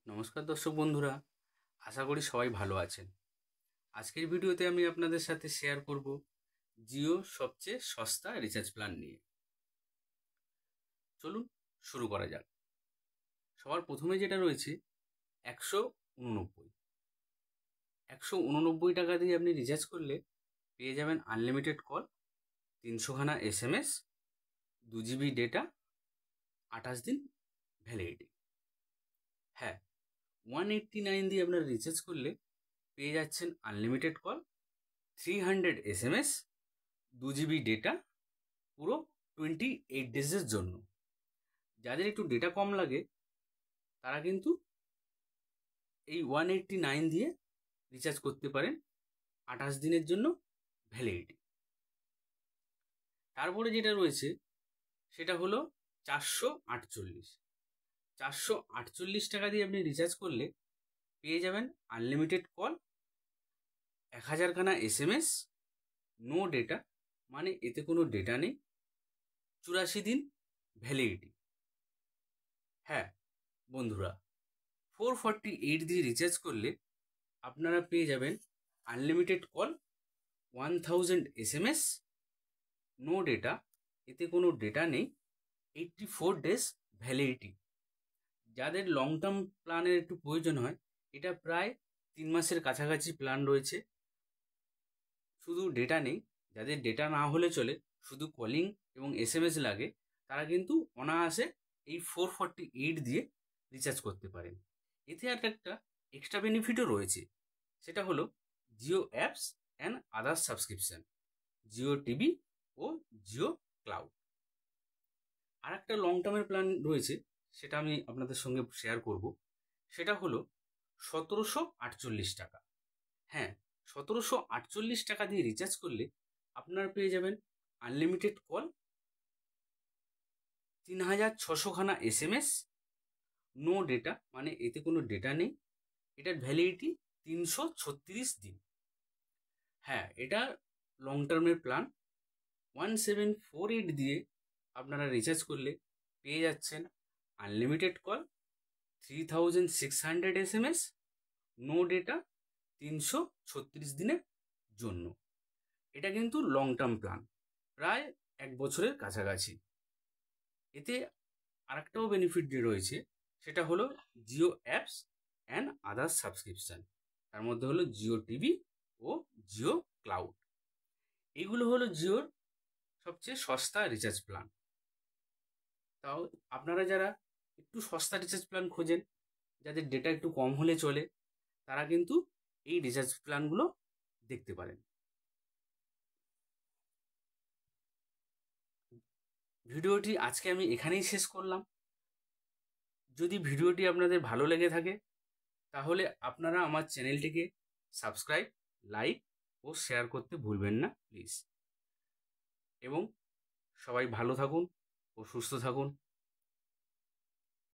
নমস্কার দর্শক বন্ধুরা, আশা করি সবাই ভালো আছেন। আজকের ভিডিওতে আমি আপনাদের সাথে শেয়ার করব জিও সবচেয়ে সস্তা রিচার্জ প্ল্যান নিয়ে। চলুন শুরু করা যাক। সবার প্রথমে যেটা রয়েছে 189। 189 টাকা দিয়ে আপনি রিচার্জ করলে পেয়ে যাবেন আনলিমিটেড কল, 300খানা SMS, 2 GB ডেটা, 28 দিন ভ্যালিডিটি। হ্যাঁ, 189 দিয়ে আপনার রিচার্জ করলে পেয়ে যাচ্ছেন unlimited call, 300 SMS, 2 GB data, পুরো 28 ডেজের জন্য। যাদের একটু ডেটা কম লাগে তারা কিন্তু এই 189 দিয়ে রিচার্জ করতে পারেন, 28 দিনের জন্য ভ্যালিডিটি। তারপরে যেটা রয়েছে সেটা হলো 448। 448 টাকা দিয়ে আপনি রিচার্জ করলে পেয়ে যাবেন আনলিমিটেড কল, 1000খানা SMS, নো ডেটা, মানে এতে কোনো ডেটা নেই, 84 দিন ভ্যালিডিটি। হ্যাঁ বন্ধুরা, 448 দিয়ে রিচার্জ করলে আপনারা পেয়ে যাবেন unlimited call, 1000 SMS, no data, এতে কোনো ডেটা নেই, 84 ডেজ ভ্যালিডিটি। যাদের লং টার্ম প্ল্যানের একটু প্রয়োজন হয়, এটা প্রায় 3 মাসের কাছাকাছি প্ল্যান রয়েছে, শুধু ডেটা নেই। যাদের ডেটা না হলে চলে, শুধু কলিং এবং SMS লাগে, তারা কিন্তু অনায়াসে এই 448 দিয়ে রিচার্জ করতে পারেন। এতে আর একটা এক্সট্রা বেনিফিটও রয়েছে, সেটা হলো Jio apps and others subscription, Jio TV ও জিও ক্লাউড। আর একটা লং টার্মের প্ল্যান রয়েছে, সেটা আমি আপনাদের সঙ্গে শেয়ার করব। সেটা হলো 1748 টাকা। হ্যাঁ, 1748 টাকা দিয়ে রিচার্জ করলে আপনারা পেয়ে যাবেন আনলিমিটেড কল, 3600খানা SMS, নো ডেটা, মানে এতে কোনো ডেটা নেই, এটার ভ্যালিডিটি 336 দিন। হ্যাঁ, এটা লং টার্মের প্ল্যান। 1748 দিয়ে আপনারা রিচার্জ করলে পেয়ে যাচ্ছেন unlimited call, 3600 SMS, no data, 336 দিনের জন্য। এটা কিন্তু লং টার্ম প্ল্যান, প্রায় 1 বছরের কাছাকাছি। এতে আরেকটাও বেনিফিট যে রয়েছে সেটা হলো Jio apps and others subscription, তার মধ্যে হলো জিও টিভি ও জিও ক্লাউড। এইগুলো হলো জিওর সবচেয়ে সস্তা রিচার্জ প্ল্যান। তাও আপনারা যারা একটু সস্তা রিচার্জ প্ল্যান খোঁজেন, যাদের ডেটা একটু কম হলে চলে, তারা কিন্তু এই রিচার্জ প্ল্যানগুলো দেখতে পারেন। ভিডিওটি আজকে আমি এখানেই শেষ করলাম। যদি ভিডিওটি আপনাদের ভালো লেগে থাকে তাহলে আপনারা আমার চ্যানেলটিকে সাবস্ক্রাইব, লাইক ও শেয়ার করতে ভুলবেন না প্লিজ। এবং সবাই ভালো থাকুন ও সুস্থ থাকুন।